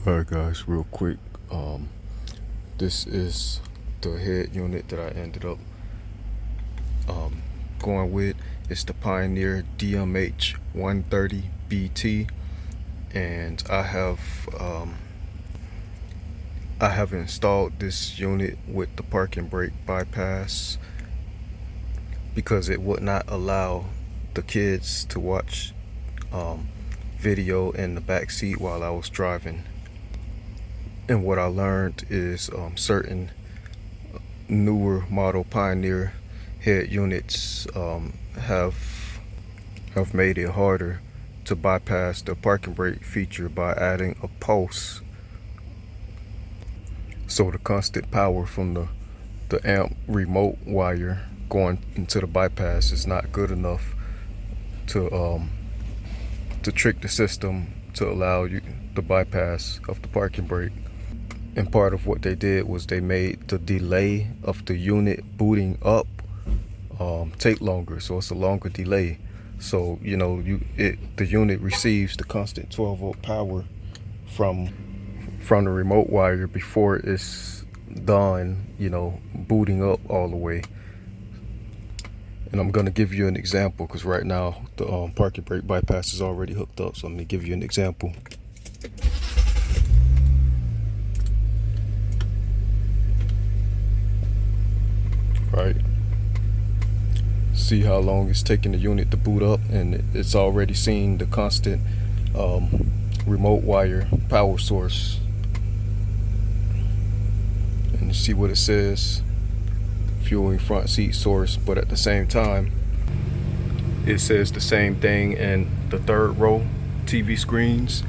Alright guys, real quick, this is the head unit that I ended up going with. It's the Pioneer DMH 130 BT, and I have installed this unit with the parking brake bypass because it would not allow the kids to watch video in the back seat while I was driving. And what I learned is certain newer model Pioneer head units have made it harder to bypass the parking brake feature by adding a pulse. So the constant power from the amp remote wire going into the bypass is not good enough to trick the system to allow you the bypass of the parking brake. And part of what they did was they made the delay of the unit booting up take longer, so it's a longer delay. So the unit receives the constant 12-volt power from the remote wire before it's done booting up all the way. And I'm gonna give you an example because right now the parking brake bypass is already hooked up, so I'm gonna give you an example. Right, see how long it's taking the unit to boot up, and it's already seen the constant remote wire power source. And you see what it says, fueling front seat source, but at the same time it says the same thing in the third row TV screens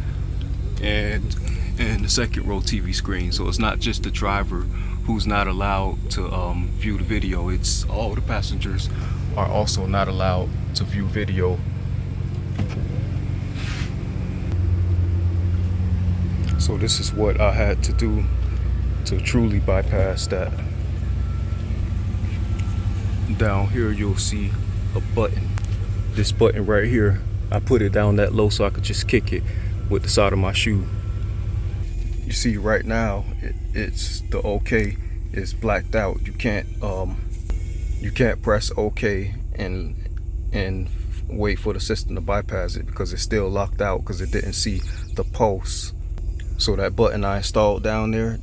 and the second row TV screen. So it's not just the driver who's not allowed to view the video, it's all the passengers are also not allowed to view video. So this is what I had to do to truly bypass that. Down here you'll see a button, this button right here. I put it down that low so I could just kick it with the side of my shoe. You see right now it's the OK is blacked out. You can't press OK and wait for the system to bypass it because it's still locked out because it didn't see the pulse. So that button I installed down there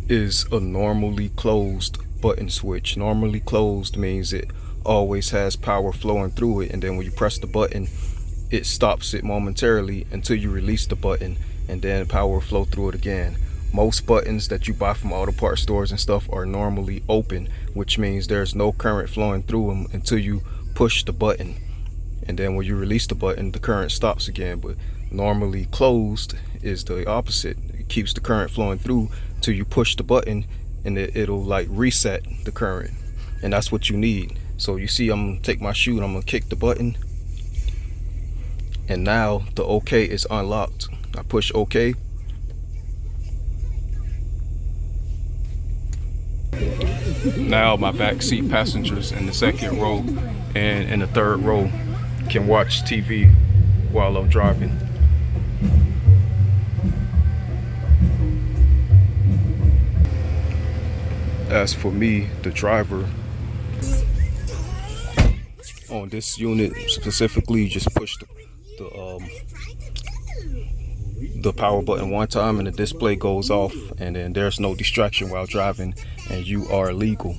is a normally closed button switch. Normally closed means it always has power flowing through it, and then when you press the button it stops it momentarily until you release the button, and then power will flow through it again. Most buttons that you buy from auto parts stores and stuff are normally open, which means there's no current flowing through them until you push the button, and then when you release the button the current stops again. But normally closed is the opposite. It keeps the current flowing through till you push the button, and it'll like reset the current, and that's what you need. So you see I'm gonna take my shoe and I'm gonna kick the button, and now the OK is unlocked. I push OK. Now my backseat passengers in the second row and in the third row can watch TV while I'm driving. As for me, the driver, on this unit specifically, you just push the power button one time and the display goes off, and then there's no distraction while driving, and you are legal.